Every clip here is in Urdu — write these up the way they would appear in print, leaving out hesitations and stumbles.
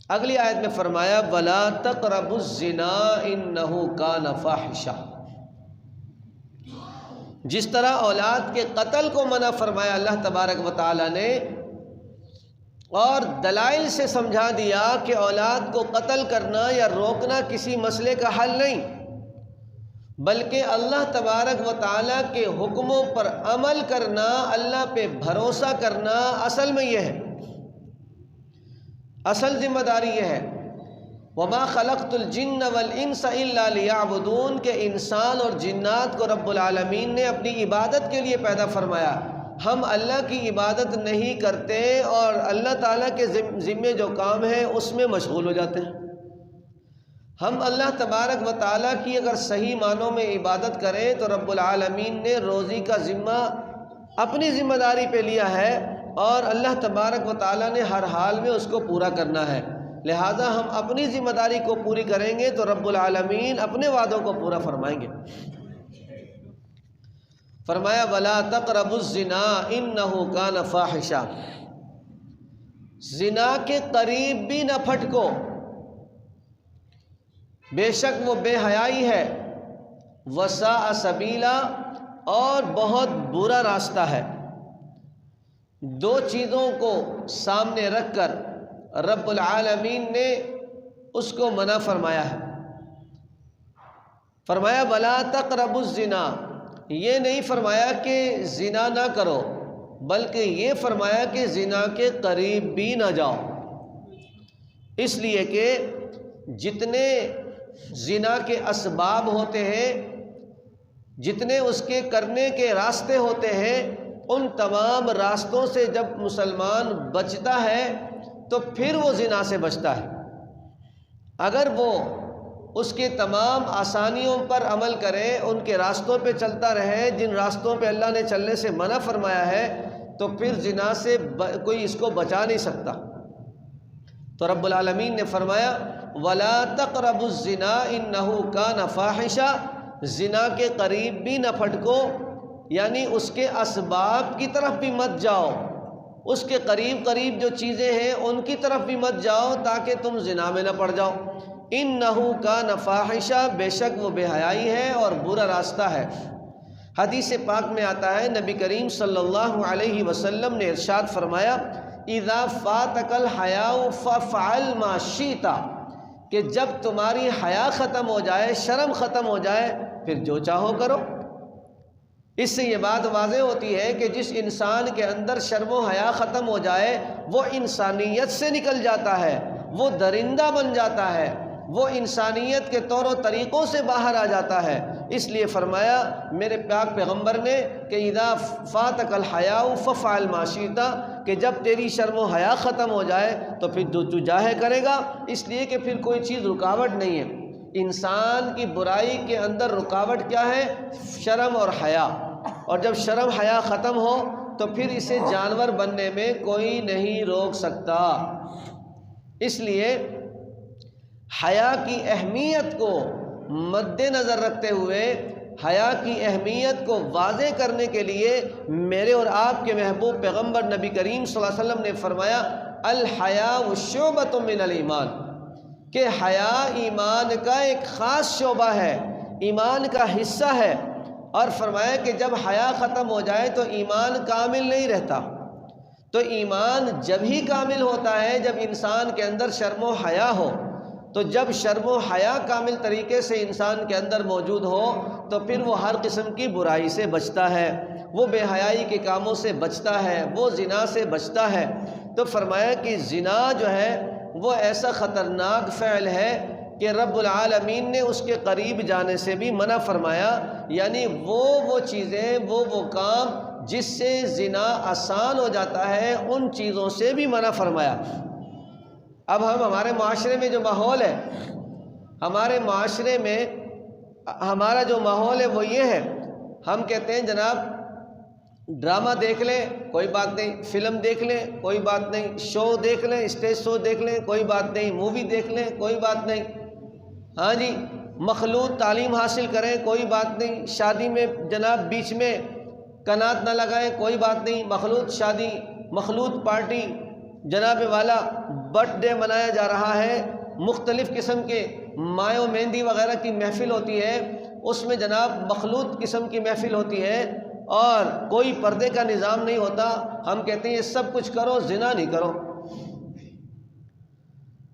اگلی آیت میں فرمایا وَلَا تَقْرَبُوا الزِّنَا إِنَّهُ كَانَ فَاحِشًا۔ جس طرح اولاد کے قتل کو منع فرمایا اللہ تبارک و تعالی نے، اور دلائل سے سمجھا دیا کہ اولاد کو قتل کرنا یا روکنا کسی مسئلے کا حل نہیں، بلکہ اللہ تبارک و تعالی کے حکموں پر عمل کرنا، اللہ پہ بھروسہ کرنا اصل میں یہ ہے، اصل ذمہ داری یہ ہے۔ وَمَا خَلَقْتُ الْجِنَّ وَالْإِنسَ إِلَّا لِيَعْبُدُونَ کہ انسان اور جنات کو رب العالمین نے اپنی عبادت کے لیے پیدا فرمایا۔ ہم اللہ کی عبادت نہیں کرتے اور اللہ تعالیٰ کے ذمے جو کام ہے اس میں مشغول ہو جاتے ہیں۔ ہم اللہ تبارک و تعالیٰ کی اگر صحیح معنوں میں عبادت کریں تو رب العالمین نے روزی کا ذمہ اپنی ذمہ داری پہ لیا ہے، اور اللہ تبارک و تعالیٰ نے ہر حال میں اس کو پورا کرنا ہے، لہٰذا ہم اپنی ذمہ داری کو پوری کریں گے تو رب العالمین اپنے وعدوں کو پورا فرمائیں گے۔ فرمایا وَلَا تَقْرَبُوا الزِّنَا إِنَّهُ كَانَ فَاحِشًا، زنا کے قریب بھی نہ پھٹکو، بے شک وہ بے حیائی ہے، وَسَاءَ سَبِيلًا اور بہت برا راستہ ہے۔ دو چیزوں کو سامنے رکھ کر رب العالمین نے اس کو منع فرمایا ہے۔ فرمایا وَلَا تَقْرَبُوا الزِّنَا، یہ نہیں فرمایا کہ زنا نہ کرو، بلکہ یہ فرمایا کہ زنا کے قریب بھی نہ جاؤ، اس لیے کہ جتنے زنا کے اسباب ہوتے ہیں، جتنے اس کے کرنے کے راستے ہوتے ہیں، ان تمام راستوں سے جب مسلمان بچتا ہے تو پھر وہ زنا سے بچتا ہے۔ اگر وہ اس کے تمام آسانیوں پر عمل کرے، ان کے راستوں پہ چلتا رہے جن راستوں پہ اللہ نے چلنے سے منع فرمایا ہے، تو پھر زنا سے کوئی اس کو بچا نہیں سکتا۔ تو رب العالمین نے فرمایا وَلَا تَقْرَبُوا الزِّنَا إِنَّهُ كَانَ فَاحِشًا، زنا کے قریب بھی نہ پھٹکو، یعنی اس کے اسباب کی طرف بھی مت جاؤ، اس کے قریب جو چیزیں ہیں ان کی طرف بھی مت جاؤ تاکہ تم زنا میں نہ پڑ جاؤ۔ إِنَّهُ كَانَ فَاحِشًا، بے شک وہ بے حیائی ہے اور برا راستہ ہے۔ حدیث پاک میں آتا ہے نبی کریم صلی اللہ علیہ وسلم نے ارشاد فرمایا اِذَا فَاتَكَ الْحَيَاءُ فَافْعَلْ مَا شِئْتَ، کہ جب تمہاری حیا ختم ہو جائے، شرم ختم ہو جائے، پھر جو چاہو کرو۔ اس سے یہ بات واضح ہوتی ہے کہ جس انسان کے اندر شرم و حیا ختم ہو جائے وہ انسانیت سے نکل جاتا ہے، وہ درندہ بن جاتا ہے، وہ انسانیت کے طور و طریقوں سے باہر آ جاتا ہے۔ اس لیے فرمایا میرے پاک پیغمبر نے کہ اذا فاتک الحیاء ففعل ما شئت، کہ جب تیری شرم و حیا ختم ہو جائے تو پھر تو چاہے کرے گا، اس لیے کہ پھر کوئی چیز رکاوٹ نہیں ہے۔ انسان کی برائی کے اندر رکاوٹ کیا ہے؟ شرم اور حیا، اور جب شرم حیا ختم ہو تو پھر اسے جانور بننے میں کوئی نہیں روک سکتا۔ اس لیے حیا کی اہمیت کو مد نظر رکھتے ہوئے، حیا کی اہمیت کو واضح کرنے کے لیے میرے اور آپ کے محبوب پیغمبر نبی کریم صلی اللہ علیہ وسلم نے فرمایا الحیاء شعبۃ من الایمان، کہ حیا ایمان کا ایک خاص شعبہ ہے، ایمان کا حصہ ہے۔ اور فرمایا کہ جب حیا ختم ہو جائے تو ایمان کامل نہیں رہتا۔ تو ایمان جب ہی کامل ہوتا ہے جب انسان کے اندر شرم و حیا ہو، تو جب شرم و حیا کامل طریقے سے انسان کے اندر موجود ہو تو پھر وہ ہر قسم کی برائی سے بچتا ہے، وہ بے حیائی کے کاموں سے بچتا ہے، وہ زنا سے بچتا ہے۔ تو فرمایا کہ زنا جو ہے وہ ایسا خطرناک فعل ہے کہ رب العالمین نے اس کے قریب جانے سے بھی منع فرمایا، یعنی وہ چیزیں، وہ کام جس سے زنا آسان ہو جاتا ہے ان چیزوں سے بھی منع فرمایا۔ اب ہمارے معاشرے میں جو ماحول ہے، ہمارے معاشرے میں ہمارا جو ماحول ہے وہ یہ ہے، ہم کہتے ہیں جناب ڈرامہ دیکھ لیں کوئی بات نہیں، فلم دیکھ لیں کوئی بات نہیں، شو دیکھ لیں، اسٹیج شو دیکھ لیں کوئی بات نہیں، مووی دیکھ لیں کوئی بات نہیں، ہاں جی مخلوط تعلیم حاصل کریں کوئی بات نہیں، شادی میں جناب بیچ میں کنات نہ لگائیں، کوئی بات نہیں، مخلوط شادی، مخلوط پارٹی، جناب والا برتھ ڈے منایا جا رہا ہے، مختلف قسم کے مایو مہندی وغیرہ کی محفل ہوتی ہے، اس میں جناب مخلوط قسم کی محفل ہوتی ہے اور کوئی پردے کا نظام نہیں ہوتا، ہم کہتے ہیں یہ سب کچھ کرو، زنا نہیں کرو،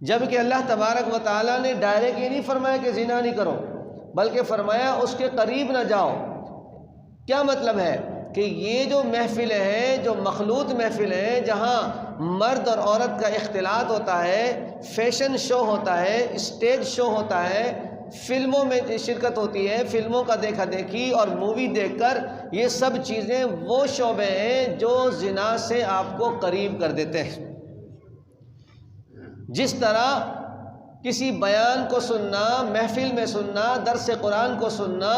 جبکہ اللہ تبارک و تعالیٰ نے ڈائریکٹ یہ نہیں فرمایا کہ زنا نہیں کرو، بلکہ فرمایا اس کے قریب نہ جاؤ۔ کیا مطلب ہے کہ یہ جو محفلیں ہیں، جو مخلوط محفلیں ہیں، جہاں مرد اور عورت کا اختلاط ہوتا ہے، فیشن شو ہوتا ہے، اسٹیج شو ہوتا ہے، فلموں میں شرکت ہوتی ہے، فلموں کا دیکھا دیکھی اور مووی دیکھ کر، یہ سب چیزیں وہ شعبے ہیں جو زنا سے آپ کو قریب کر دیتے ہیں۔ جس طرح کسی بیان کو سننا، محفل میں سننا، درس قرآن کو سننا،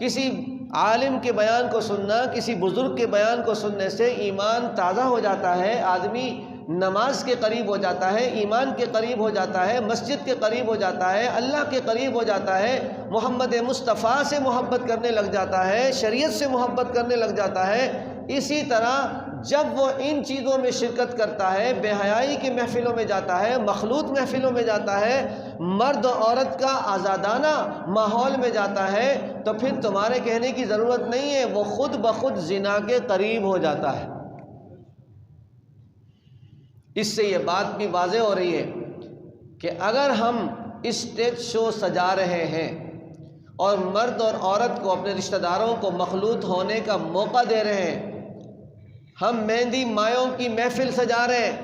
کسی عالم کے بیان کو سننا، کسی بزرگ کے بیان کو سننے سے ایمان تازہ ہو جاتا ہے، آدمی نماز کے قریب ہو جاتا ہے، ایمان کے قریب ہو جاتا ہے، مسجد کے قریب ہو جاتا ہے، اللہ کے قریب ہو جاتا ہے، محمد مصطفیٰ سے محبت کرنے لگ جاتا ہے، شریعت سے محبت کرنے لگ جاتا ہے۔ اسی طرح جب وہ ان چیزوں میں شرکت کرتا ہے، بے حیائی کی محفلوں میں جاتا ہے، مخلوط محفلوں میں جاتا ہے، مرد و عورت کا آزادانہ ماحول میں جاتا ہے، تو پھر تمہارے کہنے کی ضرورت نہیں ہے، وہ خود بخود زنا کے قریب ہو جاتا ہے۔ اس سے یہ بات بھی واضح ہو رہی ہے کہ اگر ہم اسٹیج شو سجا رہے ہیں اور مرد اور عورت کو، اپنے رشتہ داروں کو مخلوط ہونے کا موقع دے رہے ہیں، ہم مہندی مایوں کی محفل سجا رہے ہیں،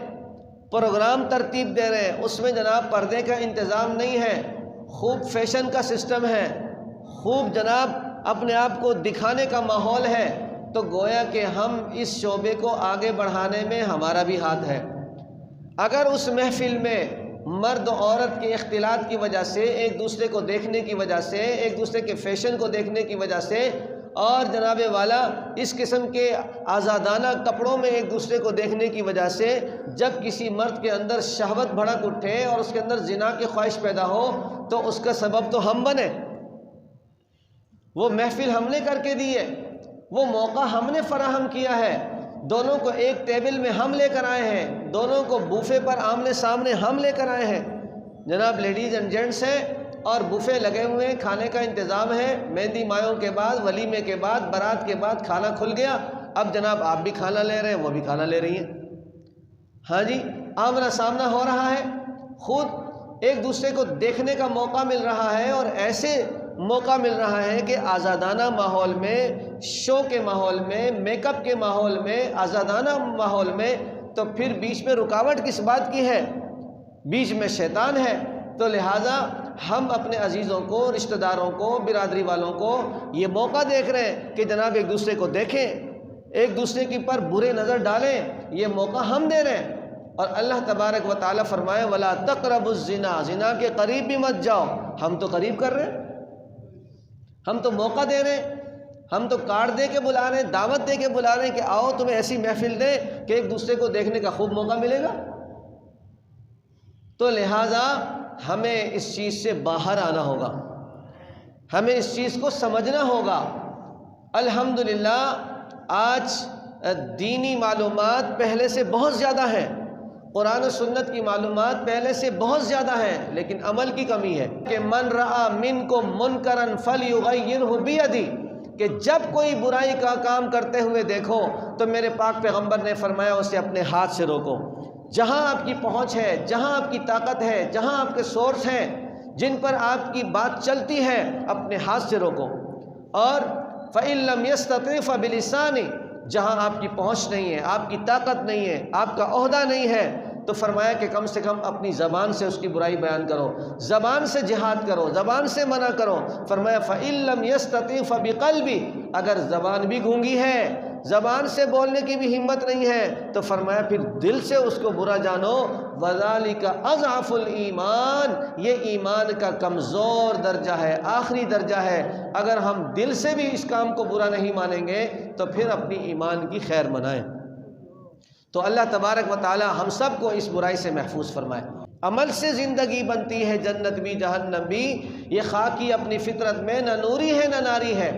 پروگرام ترتیب دے رہے ہیں، اس میں جناب پردے کا انتظام نہیں ہے، خوب فیشن کا سسٹم ہے، خوب جناب اپنے آپ کو دکھانے کا ماحول ہے، تو گویا کہ ہم اس شعبے کو آگے بڑھانے میں ہمارا بھی ہاتھ ہے۔ اگر اس محفل میں مرد و عورت کے اختلاط کی وجہ سے، ایک دوسرے کو دیکھنے کی وجہ سے، ایک دوسرے کے فیشن کو دیکھنے کی وجہ سے، اور جناب والا اس قسم کے آزادانہ کپڑوں میں ایک دوسرے کو دیکھنے کی وجہ سے جب کسی مرد کے اندر شہوت بھڑک اٹھے اور اس کے اندر زنا کی خواہش پیدا ہو، تو اس کا سبب تو ہم بنے۔ وہ محفل ہم نے کر کے دی ہے، وہ موقع ہم نے فراہم کیا ہے، دونوں کو ایک ٹیبل میں ہم لے کر آئے ہیں، دونوں کو بوفے پر آمنے سامنے ہم لے کر آئے ہیں، جناب لیڈیز اینڈ جینٹس ہیں اور بوفے لگے ہوئے ہیں، کھانے کا انتظام ہے، مہندی مایوں کے بعد، ولیمے کے بعد، برات کے بعد کھانا کھل گیا، اب جناب آپ بھی کھانا لے رہے ہیں، وہ بھی کھانا لے رہی ہیں، ہاں جی، آمنا سامنا ہو رہا ہے، خود ایک دوسرے کو دیکھنے کا موقع مل رہا ہے، اور ایسے موقع مل رہا ہے کہ آزادانہ ماحول میں، شو کے ماحول میں، میک اپ کے ماحول میں، آزادانہ ماحول میں، تو پھر بیچ میں رکاوٹ کس بات کی ہے؟ بیچ میں شیطان ہے۔ تو لہٰذا ہم اپنے عزیزوں کو، رشتہ داروں کو، برادری والوں کو یہ موقع دیکھ رہے ہیں کہ جناب ایک دوسرے کو دیکھیں، ایک دوسرے کے پر برے نظر ڈالیں، یہ موقع ہم دے رہے ہیں۔ اور اللہ تبارک و تعالیٰ فرمائے وَلَا تَقْرَبُوا الزِّنَا، زنا کے قریب بھی مت جاؤ۔ ہم تو قریب کر رہے ہیں، ہم تو موقع دے رہے ہیں، ہم تو کارڈ دے کے بلا رہے ہیں، دعوت دے کے بلا رہے ہیں کہ آؤ تمہیں ایسی محفل دیں کہ ایک دوسرے کو دیکھنے کا خوب موقع ملے گا۔ تو لہٰذا ہمیں اس چیز سے باہر آنا ہوگا، ہمیں اس چیز کو سمجھنا ہوگا۔ الحمدللہ آج دینی معلومات پہلے سے بہت زیادہ ہیں، قرآن و سنت کی معلومات پہلے سے بہت زیادہ ہیں، لیکن عمل کی کمی ہے کہ من رأى منکم منکرا فلیغیرہ بیدی، کہ جب کوئی برائی کا کام کرتے ہوئے دیکھو تو میرے پاک پیغمبر نے فرمایا اسے اپنے ہاتھ سے روکو۔ جہاں آپ کی پہنچ ہے، جہاں آپ کی طاقت ہے، جہاں آپ کے سورس ہیں، جن پر آپ کی بات چلتی ہے، اپنے ہاتھ سے روکو۔ اور فَإِن لَّمْ يَسْتَطِعْ فَبِلِسَانِهِ، جہاں آپ کی پہنچ نہیں ہے، آپ کی طاقت نہیں ہے، آپ کا عہدہ نہیں ہے، تو فرمایا کہ کم سے کم اپنی زبان سے اس کی برائی بیان کرو، زبان سے جہاد کرو، زبان سے منع کرو۔ فرمایا فَإِن لَّمْ يَسْتَطِعْ فَبِقَلْبِهِ، اگر زبان بھی گونگی ہے، زبان سے بولنے کی بھی ہمت نہیں ہے، تو فرمایا پھر دل سے اس کو برا جانو۔ وَذَلِكَ أَضْعَفُ الْإِيمَانِ، یہ ایمان کا کمزور درجہ ہے، آخری درجہ ہے۔ اگر ہم دل سے بھی اس کام کو برا نہیں مانیں گے تو پھر اپنی ایمان کی خیر منائیں۔ تو اللہ تبارک و تعالی ہم سب کو اس برائی سے محفوظ فرمائے۔ عمل سے زندگی بنتی ہے، جنت بھی جہنم بھی، یہ خاکی اپنی فطرت میں نہ نوری ہے نہ ناری ہے۔